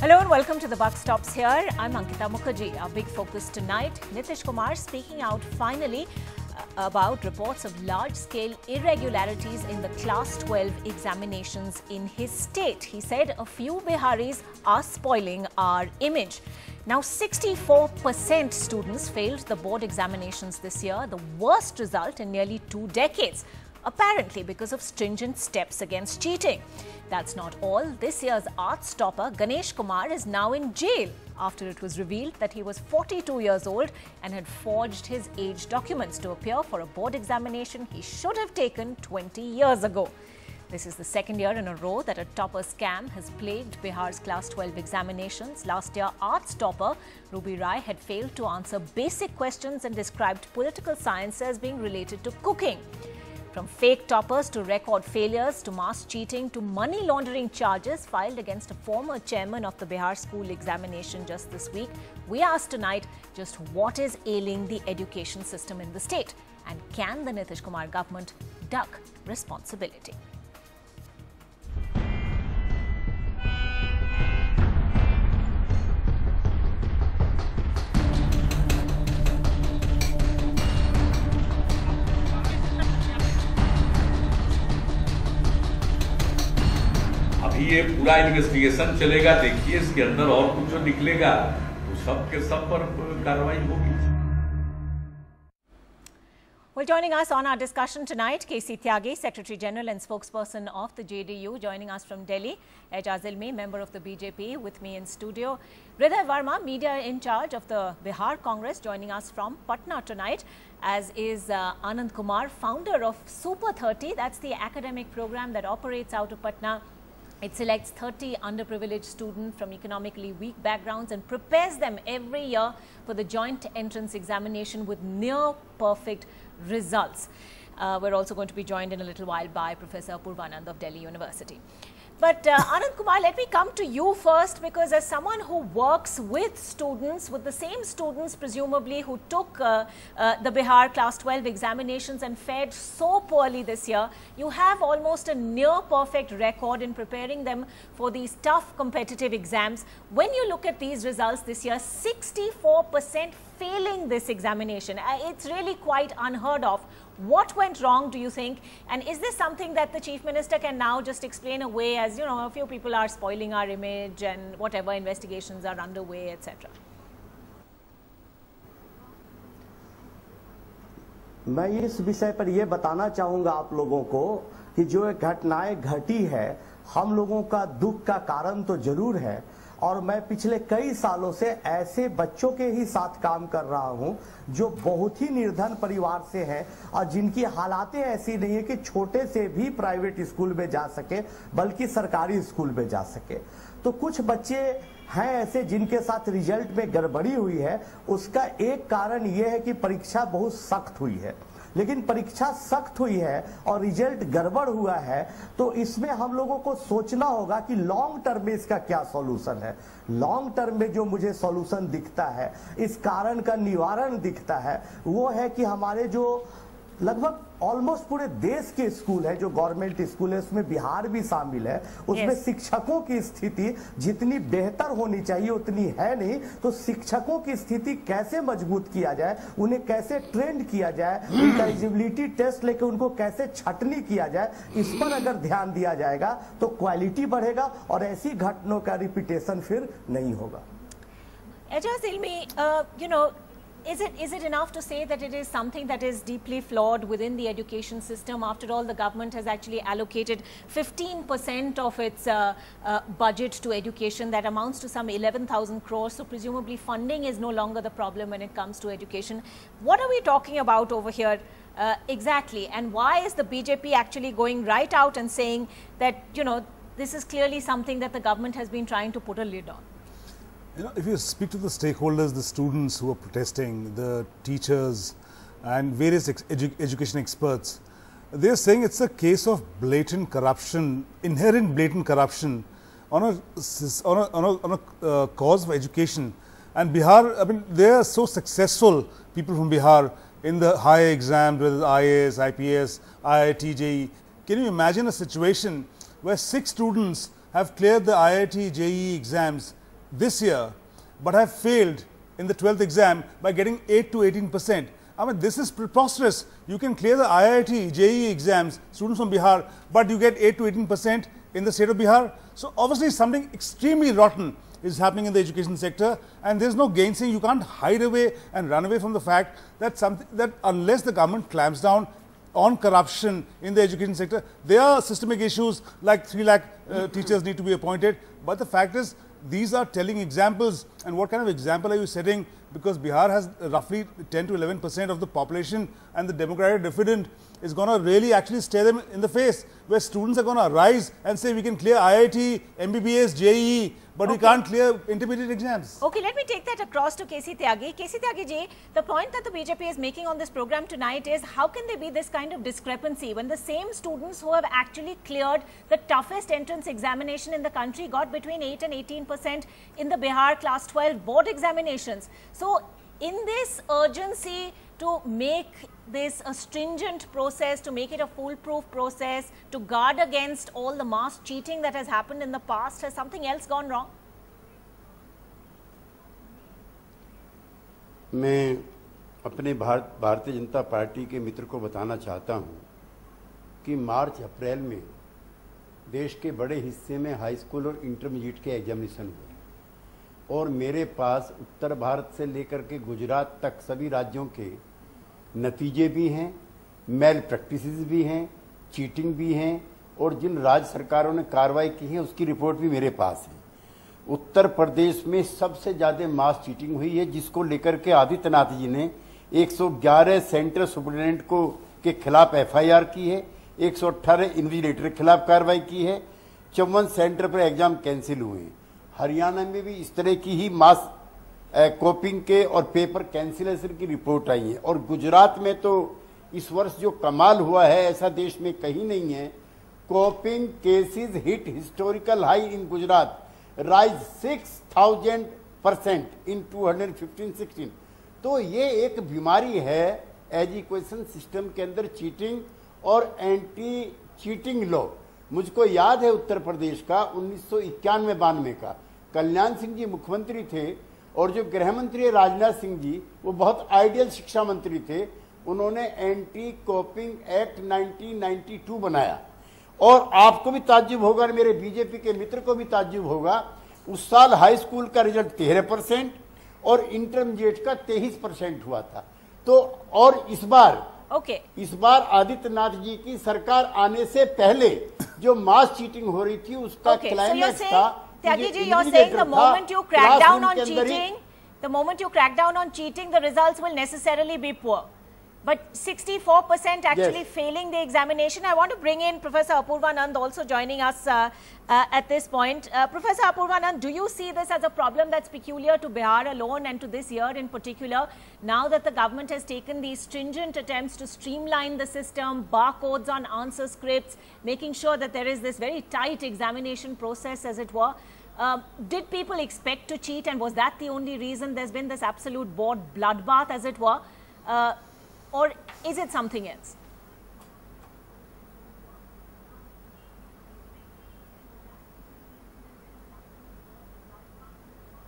Hello and welcome to The Buck Stops Here. I'm Ankita Mukherjee. Our big focus tonight, Nitish Kumar speaking out finally about reports of large-scale irregularities in the Class 12 examinations in his state. He said a few Biharis are spoiling our image. Now, 64% students failed the board examinations this year, the worst result in nearly 2 decades. Apparently because of stringent steps against cheating. That's not all. This year's arts topper, Ganesh Kumar, is now in jail after it was revealed that he was 42 years old and had forged his age documents to appear for a board examination he should have taken 20 years ago. This is the second year in a row that a topper scam has plagued Bihar's Class 12 examinations. Last year, arts topper Ruby Rai had failed to answer basic questions and described political science as being related to cooking. From fake toppers to record failures to mass cheating to money laundering charges filed against a former chairman of the Bihar school examination just this week, we asked tonight just what is ailing the education system in the state and can the Nitish Kumar government duck responsibility? ये पूरा investigation चलेगा, देखिए इसके अंदर और कुछ जो निकलेगा तो सब के सब पर कार्रवाई होगी. Well, joining us on our discussion tonight, KC Tyagi, Secretary General and spokesperson of the JDU, joining us from Delhi, Aijaz Ilmi, member of the BJP, with me in studio. Hriday Verma, media in charge of the Bihar Congress, joining us from Patna tonight, as is Anand Kumar, founder of Super 30. That's the academic program that operates out of Patna. It selects 30 underprivileged students from economically weak backgrounds and prepares them every year for the joint entrance examination with near-perfect results. We're also going to be joined in a little while by Professor Purvanand of Delhi University. But Anand Kumar, let me come to you first, because as someone who works with students, with the same students presumably who took the Bihar Class 12 examinations and fared so poorly this year, you have almost a near-perfect record in preparing them for these tough competitive exams. When you look at these results this year, 64% failing this examination, it's really quite unheard of. What went wrong, do you think? And is this something that the Chief Minister can now just explain away as, you know, a few people are spoiling our image and whatever investigations are underway, etc.? मैं इस विषय पर यह बताना चाहूंगा आप लोगों को कि जो घटनाएं घटी है, हम लोगों का दुख का कारण तो जरूर है, और मैं पिछले कई सालों से ऐसे बच्चों के ही साथ काम कर रहा हूं जो बहुत ही निर्धन परिवार से हैं और जिनकी हालातें ऐसी नहीं है कि छोटे से भी प्राइवेट स्कूल में जा सके, बल्कि सरकारी स्कूल में जा सके. तो कुछ बच्चे हैं ऐसे जिनके साथ रिजल्ट में गड़बड़ी हुई है. उसका एक कारण यह है कि परीक्षा बहुत सख्त हुई है, लेकिन परीक्षा सख्त हुई है और रिजल्ट गड़बड़ हुआ है, तो इसमें हम लोगों को सोचना होगा कि लॉन्ग टर्म में इसका क्या सॉल्यूशन है. लॉन्ग टर्म में जो मुझे सॉल्यूशन दिखता है, इस कारण का निवारण दिखता है, वो है कि हमारे जो लगभग ऑलमोस्ट पूरे देश के स्कूल है, जो गवर्नमेंट स्कूल है, उसमें बिहार भी शामिल है, उसमें शिक्षकों की स्थिति जितनी बेहतर होनी चाहिए उतनी है नहीं. तो शिक्षकों की स्थिति कैसे मजबूत किया जाए, उन्हें कैसे ट्रेंड किया जाए, उनका एलिजिबिलिटी टेस्ट लेकर उनको कैसे छटनी किया जाए, इस पर अगर ध्यान दिया जाएगा तो क्वालिटी बढ़ेगा और ऐसी घटनाओं का रिपीटेशन फिर नहीं होगा. Aijaz Ilmi, is it enough to say that it is something that is deeply flawed within the education system? After all, the government has actually allocated 15% of its budget to education. That amounts to some 11,000 crores. So presumably funding is no longer the problem when it comes to education. What are we talking about over here exactly? And why is the BJP actually going right out and saying that, this is clearly something that the government has been trying to put a lid on? If you speak to the stakeholders, the students who are protesting, the teachers and various education experts, they are saying it's a case of blatant corruption, inherent blatant corruption on a cause of education. And Bihar, I mean, they are so successful, people from Bihar, in the higher exams, whether it's IAS, IPS, IIT, JEE. Can you imagine a situation where 6 students have cleared the IIT, JEE exams this year, but have failed in the 12th exam by getting 8 to 18%. I mean, this is preposterous. You can clear the IIT, JEE exams, students from Bihar, but you get 8 to 18% in the state of Bihar. So obviously something extremely rotten is happening in the education sector, and there's no gainsaying. You can't hide away and run away from the fact that unless the government clamps down on corruption in the education sector, there are systemic issues like 3 lakh teachers need to be appointed. But the fact is, these are telling examples. And what kind of example are you setting? Because Bihar has roughly 10 to 11% of the population, and the democratic dividend is going to really actually stare them in the face, where students are going to rise and say we can clear IIT, MBBS, JEE, but we can't clear intermediate exams. Okay, let me take that across to KC Tyagi. KC Tyagi ji, the point that the BJP is making on this program tonight is, how can there be this kind of discrepancy when the same students who have actually cleared the toughest entrance examination in the country got between 8 and 18% in the Bihar class 12 board examinations? So in this urgency to make this a stringent process, to make it a foolproof process, to guard against all the mass cheating that has happened in the past, has something else gone wrong? मैं अपने Bharatiya Janata party के मित्र को बताना चाहता हूं कि मार्च अप्रैल में देश के बड़े हिस्से में हाई स्कूल और इंटरमीडिएट के एग्जामिनेशन हुए, और मेरे पास उत्तर भारत से लेकर के गुजरात तक सभी राज्यों के नतीजे भी हैं, मेल प्रैक्टिसेस भी हैं, चीटिंग भी हैं, और जिन राज्य सरकारों ने कार्रवाई की है उसकी रिपोर्ट भी मेरे पास है। उत्तर प्रदेश में सबसे ज्यादा मास चीटिंग हुई है, जिसको लेकर के आदित्यनाथ जी ने 111 सेंटर सुपरिटेंडेंट को के खिलाफ एफआईआर की है, 118 इन्विजिलेटर के खिलाफ कार्रवाई की है, 54 सेंटर पर एग्जाम कैंसिल हुए हैं। हरियाणा में भी इस तरह की ही मास कॉपिंग के और पेपर कैंसिलेशन की रिपोर्ट आई है, और गुजरात में तो इस वर्ष जो कमाल हुआ है ऐसा देश में कहीं नहीं है। कॉपिंग cases hit historical high in Gujarat, rise 6000% इन 2015-16। तो ये एक बीमारी है एजुकेशन सिस्टम के अंदर, चीटिंग और एंटी चीटिंग लॉ। मुझको याद है उत्तर प्रदेश का 1991-92 का, कल्याण सिंह जी मुख्यमंत्री थे, और जो गृह मंत्री राजनाथ सिंह जी वो बहुत आइडियल शिक्षा मंत्री थे। उन्होंने एंटी कॉपिंग एक्ट 1992 बनाया, और आपको भी ताज्जुब होगा, मेरे बीजेपी के मित्र को भी ताज्जुब होगा, उस साल हाई स्कूल का रिजल्ट 13% और इंटरमीडिएट का 23% हुआ था। तो और इस बार आदित्यनाथ जी की सरकार आने से पहले जो मास चीटिंग हो रही थी उसका क्लाइमेक्स था। Tyagi ji, you're saying the moment you crack down on cheating, the results will necessarily be poor. But 64% actually failing the examination. I want to bring in Professor Apurvanand also joining us at this point. Professor Apurvanand, do you see this as a problem that's peculiar to Bihar alone and to this year in particular? Now that the government has taken these stringent attempts to streamline the system, barcodes on answer scripts, making sure that there is this very tight examination process as it were, did people expect to cheat, and was that the only reason there's been this absolute board bloodbath as it were? Or is it something else?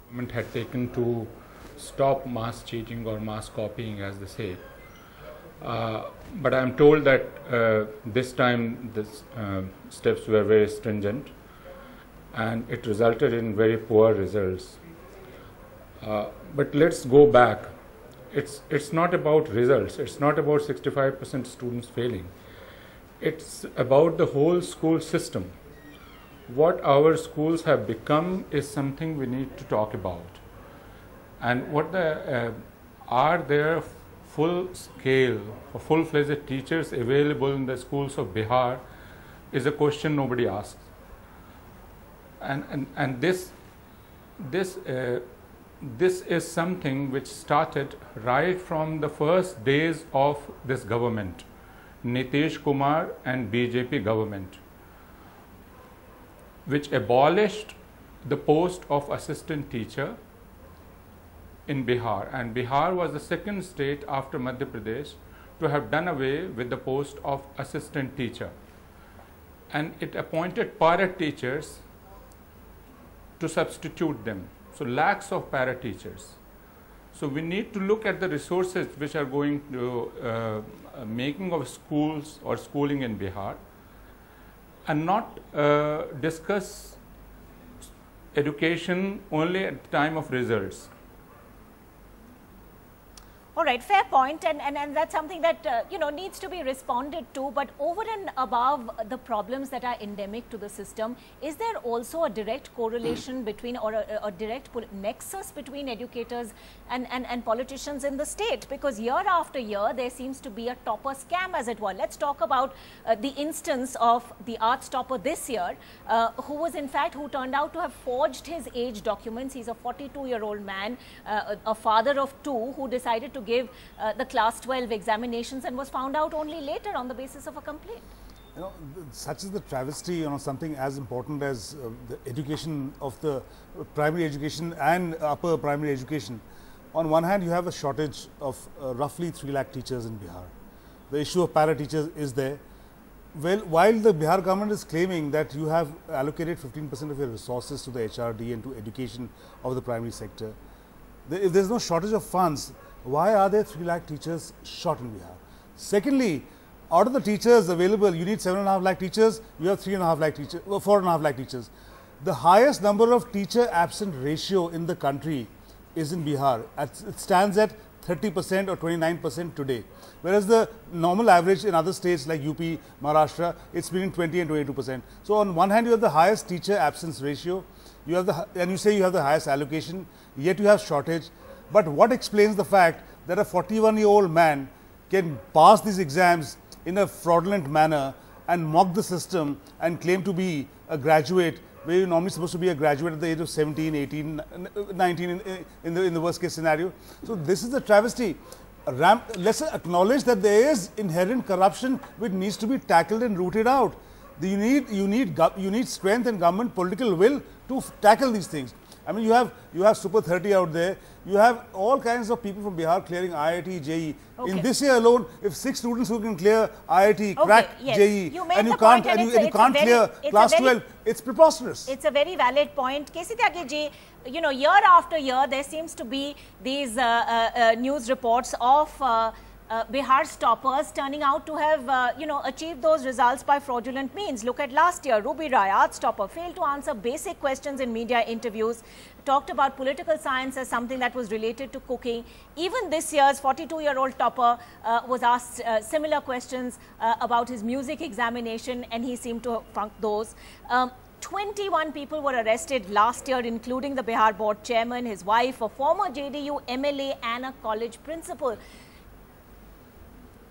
Government had taken to stop mass cheating or mass copying, as they say. But I am told that this time these steps were very stringent, and it resulted in very poor results. But let's go back. It's not about results. It's not about 65% students failing. It's about the whole school system. What our schools have become is something we need to talk about. And what are there full-scale or full-fledged teachers available in the schools of Bihar is a question nobody asks. And this is something which started right from the first days of this government, Nitish Kumar and BJP government, which abolished the post of assistant teacher in Bihar. And Bihar was the second state after Madhya Pradesh to have done away with the post of assistant teacher. And it appointed para teachers to substitute them So lacks of para teachers. So we need to look at the resources which are going to making of schools or schooling in Bihar, and not discuss education only at the time of results. All right, fair point, and that's something that needs to be responded to. But over and above the problems that are endemic to the system, is there also a direct correlation between, or a direct nexus between educators and politicians in the state? Because year after year, there seems to be a topper scam, as it were. Let's talk about the instance of the arts topper this year, who turned out to have forged his age documents. He's a 42-year-old man, a father of two, who decided to give the class 12 examinations and was found out only later on the basis of a complaint. Such is the travesty on something as important as the education of the primary education and upper primary education. On one hand, you have a shortage of roughly 3 lakh teachers in Bihar. The issue of para teachers is there. Well, while the Bihar government is claiming that you have allocated 15% of your resources to the HRD and to education of the primary sector, if there is no shortage of funds, why are there 3 lakh teachers short in Bihar? Secondly, out of the teachers available, you need 7.5 lakh teachers, you have 3.5 lakh teachers, 4.5 lakh teachers. The highest number of teacher absent ratio in the country is in Bihar. It stands at 30% or 29% today, whereas the normal average in other states like UP, Maharashtra, it's between 20 and 22%. So on one hand, you have the highest teacher absence ratio, you have and you say you have the highest allocation, yet you have shortage. But what explains the fact that a 41-year-old man can pass these exams in a fraudulent manner and mock the system and claim to be a graduate, where you're normally supposed to be a graduate at the age of 17, 18, 19 in the worst case scenario? So this is a travesty. Let's acknowledge that there is inherent corruption which needs to be tackled and rooted out. You need strength and government political will to tackle these things. I mean, you have Super 30 out there. You have all kinds of people from Bihar clearing IIT, JEE. Okay. In this year alone, if 6 students who can clear IIT, crack JEE, and you can't clear class 12, it's preposterous. It's a very valid point. K.C. Tyagi ji, year after year, there seems to be these news reports of Bihar's toppers turning out to have, achieved those results by fraudulent means. Look at last year, Ruby Rai, arts topper, failed to answer basic questions in media interviews, talked about political science as something that was related to cooking. Even this year's 42-year-old topper was asked similar questions about his music examination, and he seemed to have funked those. 21 people were arrested last year, including the Bihar board chairman, his wife, a former JDU MLA, and a college principal.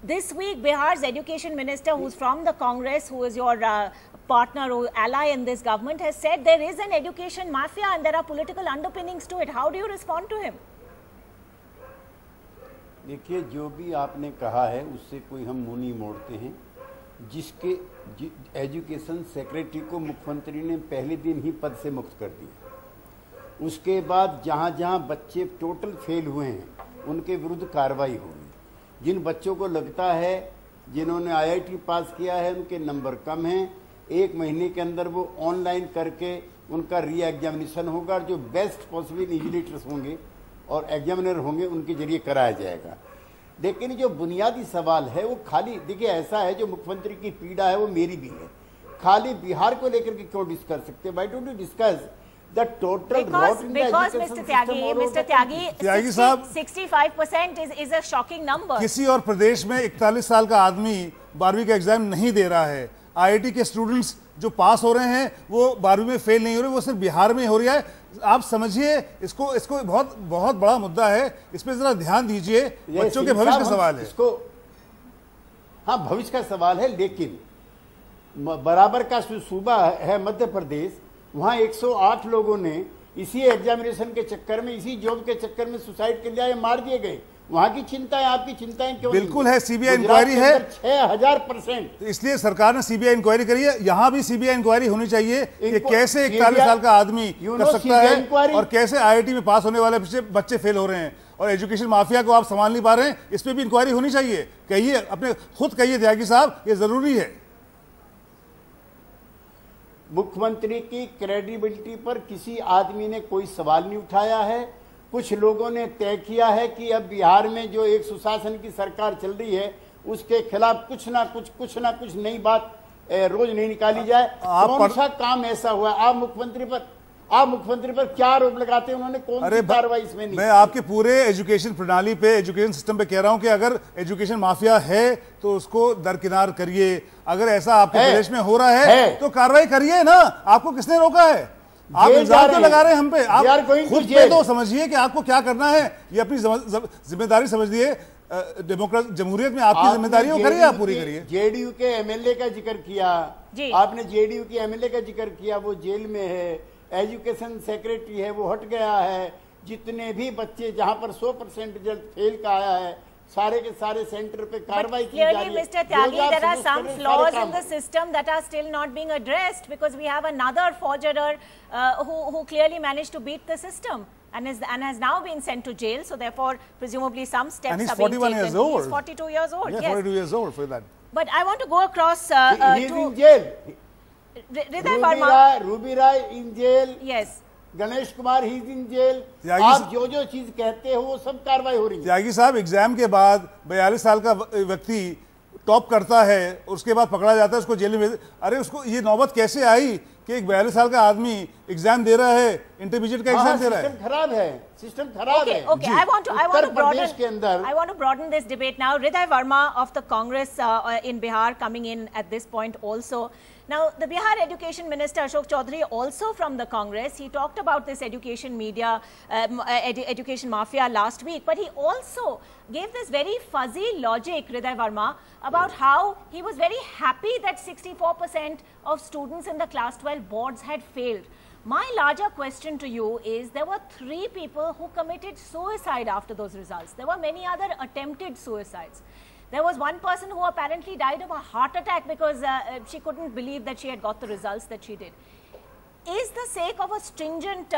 This week, Bihar's education minister, who's from the Congress, who is your partner or ally in this government, has said there is an education mafia and there are political underpinnings to it. How do you respond to him? देखिए, जो भी आपने कहा है उससे कोई हम मुंह नहीं मोड़ते हैं. जिसके एजुकेशन सेक्रेटरी को मुख्यमंत्री ने पहले दिन ही पद से मुक्त कर दिया. उसके बाद जहां बच्चे टोटल फेल हुए हैं उनके विरुद्ध कार्रवाई होगी. जिन बच्चों को लगता है जिन्होंने IIT पास किया है उनके नंबर कम हैं, 1 महीने के अंदर वो ऑनलाइन करके उनका री एग्जामिनेशन होगा. जो बेस्ट पॉसिबल इन्विजिलेटर्स होंगे और एग्जामिनर होंगे उनके जरिए कराया जाएगा. लेकिन जो बुनियादी सवाल है वो खाली, देखिए ऐसा है, जो मुख्यमंत्री की पीड़ा है वो मेरी भी है. खाली बिहार को लेकर के क्यों डिस्कस सकते? Why don't you discuss the total because Mr. Tyagi साहब, 65% is a shocking number. किसी और प्रदेश में 41 साल का आदमी 12वीं का एग्जाम नहीं दे रहा है. IIT के स्टूडेंट्स जो पास हो रहे हैं वो 12वीं में फेल नहीं हो रहे, वो सिर्फ बिहार में हो रहा है. आप समझिए इसको बहुत बड़ा मुद्दा है. इस पे जरा ध्यान दीजिए. बच्चों के भविष्य का सवाल है. इसको हाँ, भविष्य का सवाल है. लेकिन बराबर का सूबा है मध्य प्रदेश, वहां 108 लोगों ने इसी एग्जामिनेशन के चक्कर में, इसी जॉब के चक्कर में सुसाइड कर लिया, मार दिए गए. वहां की चिंता है, आपकी चिंताएं क्यों? बिल्कुल है, सीबीआई इंक्वायरी है. 6000%. इसलिए सरकार ने सीबीआई इंक्वायरी करी है. यहां भी सीबीआई इंक्वायरी होनी चाहिए कि कैसे 41 साल का आदमी कर सकता है और कैसे IIT में पास होने वाले बच्चे फेल हो रहे हैं और एजुकेशन माफिया को आप संभाल नहीं पा रहे हैं. इस पर भी इंक्वायरी होनी चाहिए. कहिए, अपने खुद कहिए त्यागी साहब, ये जरूरी है. मुख्यमंत्री की क्रेडिबिलिटी पर किसी आदमी ने कोई सवाल नहीं उठाया है। कुछ लोगों ने तय किया है कि अब बिहार में जो एक सुशासन की सरकार चल रही है उसके खिलाफ कुछ ना कुछ नई बात रोज नहीं निकाली जाए। कौन सा काम ऐसा हुआ? आप मुख्यमंत्री पर क्या आरोप लगाते हैं? उन्होंने कौन सी कार्रवाई इसमें नहीं? मैं आपके पूरे एजुकेशन प्रणाली पे, एजुकेशन सिस्टम पे कह रहा हूं कि अगर एजुकेशन माफिया है तो उसको दरकिनार करिए। अगर ऐसा आपके प्रदेश में हो रहा है तो कार्रवाई करिए ना। आपको किसने रोका है? आप इल्जाम क्यों लगा रहे हैं हम पे? आप खुद पे तो समझिए कि आपको क्या करना है। ये अपनी जिम्मेदारी समझिए। डेमोक्रेसी जमहूरियत में आपकी जिम्मेदारियों करिए, आप पूरी करिए। जेडीयू के एमएलए का जिक्र किया आपने, जेडीयू के एमएलए का जिक्र किया, वो जेल में है। एजुकेशन सेक्रेटरी है, वो हट गया है। जितने भी बच्चे जहां पर 100% रिजल्ट फेल का आया है, सारे के सारे सेंटर पे कार्रवाई की जा रही है। Mr. Tyagi, there are some flaws in the system that are still not being addressed because we have another forgerer who clearly managed to beat the system and has now been sent to jail. So therefore, presumably some steps and he's are being 41 taken. years old. He's 42 years old. Yeah, yes, 42 years old for that. But I want to go across he's in jail. Ruby Rai in jail. Yes. Ganesh Kumar he in jail. आप जो चीज कहते हो वो सब कार्रवाई हो रही है। त्यागी साहब, एग्जाम के बाद 42 साल का व्यक्ति टॉप करता है, उसके बाद पकड़ा जाता है, उसको जेल में। अरे उसको ये नौबत कैसे आई कि एक 42 साल का आदमी एग्जाम दे रहा है, इंटरमीडिएट का एग्जाम दे रहा है? सिस्टम खराब है, सिस्टम खराब है। Okay, I want to broaden this debate now. Ruby Rai of the Congress in Bihar coming in at this point also. Now, the Bihar Education Minister Ashok Chaudhary, also from the Congress, he talked about this education media, education mafia last week, but he also gave this very fuzzy logic, Ruby Rai, about how he was very happy that 64% of students in the class 12 boards had failed. My larger question to you is, there were 3 people who committed suicide after those results. There were many other attempted suicides. There was one person who apparently died of a heart attack because she couldn't believe that she had got the results that she did. Is the sake of a stringent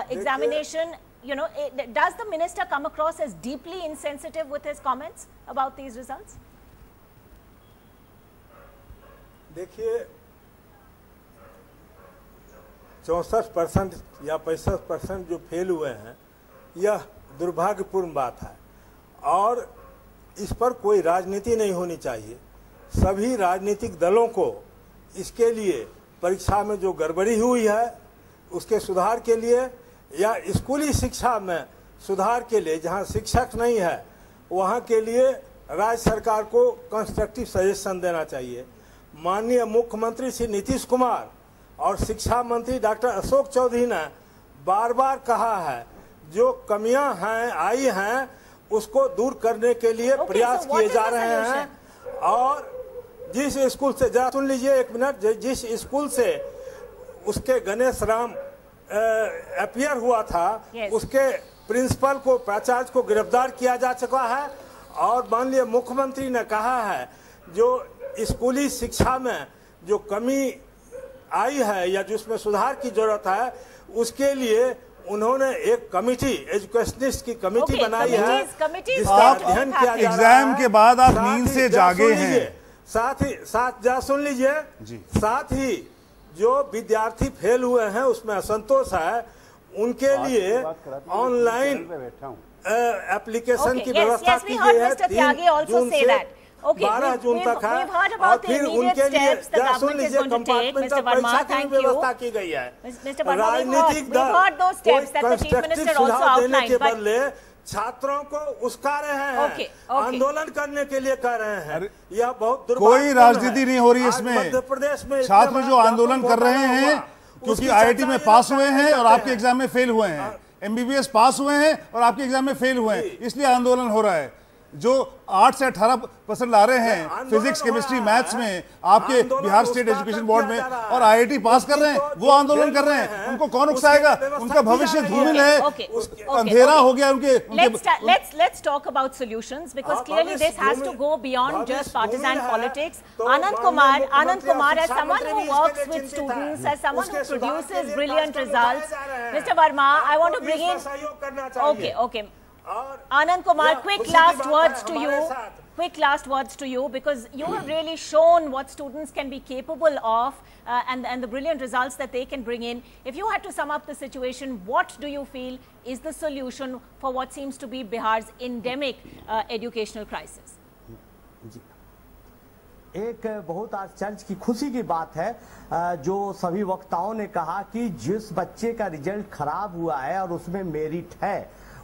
examination, does the minister come across as deeply insensitive with his comments about these results? देखिए, 64% या 65% जो fail हुए हैं, यह दुर्भाग्यपूर्ण बात है और इस पर कोई राजनीति नहीं होनी चाहिए। सभी राजनीतिक दलों को इसके लिए परीक्षा में जो गड़बड़ी हुई है उसके सुधार के लिए या स्कूली शिक्षा में सुधार के लिए, जहां शिक्षक नहीं है वहां के लिए राज्य सरकार को कंस्ट्रक्टिव सजेशन देना चाहिए। माननीय मुख्यमंत्री श्री नीतीश कुमार और शिक्षा मंत्री डॉक्टर अशोक चौधरी ने बार बार कहा है जो कमियां हैं आई हैं उसको दूर करने के लिए प्रयास किए जा रहे हैं। और जिस स्कूल से, जरा सुन लीजिए एक मिनट, जिस स्कूल से उसके गणेश राम अपीयर हुआ था उसके प्रिंसिपल को, प्राचार्य को गिरफ्तार किया जा चुका है। और माननीय मुख्यमंत्री ने कहा है जो स्कूली शिक्षा में जो कमी आई है या जिसमें सुधार की जरूरत है उसके लिए उन्होंने एक कमेटी, एजुकेशनिस्ट की कमेटी बनाई है जिसका अध्ययन किया जा रहा है। एग्जाम के बाद आप नींद से जागे हैं। साथ सुन लीजिए, साथ ही जो विद्यार्थी फेल हुए हैं उसमें असंतोष है, उनके लिए ऑनलाइन एप्लीकेशन की व्यवस्था की गई है 3 जून से 12 जून तक है। और फिर उनके लिए सुन लीजिए कंपार्टमेंटल परीक्षा की व्यवस्था की गई है। राजनीतिक दल कंस्ट्रक्टिव सुझाव देने के बदले छात्रों को उस्का रहे हैं, आंदोलन करने के लिए कर रहे हैं। यह बहुत कोई राजनीति नहीं हो रही है इसमें। मध्य प्रदेश में छात्र जो आंदोलन कर रहे हैं क्योंकि IIT में पास हुए हैं और आपके एग्जाम में फेल हुए हैं, MBBS पास हुए हैं और आपके एग्जाम में फेल हुए हैं, इसलिए आंदोलन हो रहा है। जो 8 से 18% ला रहे हैं फिजिक्स, केमिस्ट्री, मैथ्स में आपके बिहार स्टेट एजुकेशन बोर्ड में और IIT पास कर रहे हैं, वो आंदोलन कर रहे हैं। उनको कौन उकसाएगा? उनका भविष्य धूमिल है, अंधेरा हो गया उनके। Let's talk about solutions because clearly this has to go beyond just partisan politics. Anand Kumar, as someone who works with students, as someone who produces brilliant results, Mr. Verma, I want to bring in. Okay. Anand Kumar, quick last words to you. quick last words to you, because you have really shown what students can be capable of and the brilliant results that they can bring in. If you had to sum up the situation, what do you feel is the solution for what seems to be Bihar's endemic educational crisis? एक बहुत आश्चर्य की खुशी की बात है जो सभी वक्ताओं ने कहा कि जिस बच्चे का रिजल्ट खराब हुआ है और उसमें मेरिट है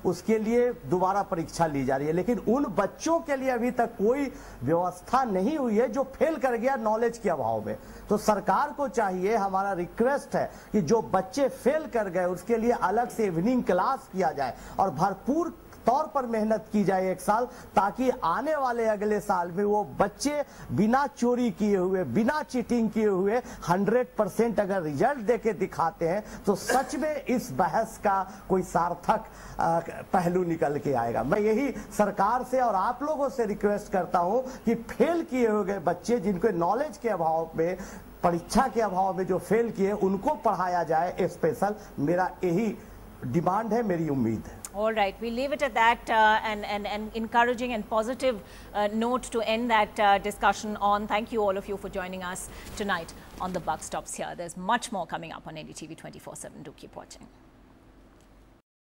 उसके लिए दोबारा परीक्षा ली जा रही है, लेकिन उन बच्चों के लिए अभी तक कोई व्यवस्था नहीं हुई है जो फेल कर गया नॉलेज के अभाव में। तो सरकार को चाहिए, हमारा रिक्वेस्ट है कि जो बच्चे फेल कर गए उसके लिए अलग से इवनिंग क्लास किया जाए और भरपूर तौर पर मेहनत की जाए एक साल, ताकि आने वाले अगले साल में वो बच्चे बिना चोरी किए हुए, बिना चीटिंग किए हुए 100% अगर रिजल्ट देके दिखाते हैं तो सच में इस बहस का कोई सार्थक पहलू निकल के आएगा। मैं यही सरकार से और आप लोगों से रिक्वेस्ट करता हूं कि फेल किए हुए बच्चे जिनको नॉलेज के अभाव में, परीक्षा के अभाव में जो फेल किए, उनको पढ़ाया जाए स्पेशल। मेरा यही डिमांड है, मेरी उम्मीद है। All right, we'll leave it at that and encouraging and positive note to end that discussion on. Thank you all of you for joining us tonight on The Buck Stops Here. There's much more coming up on NDTV 24/7. Do keep watching.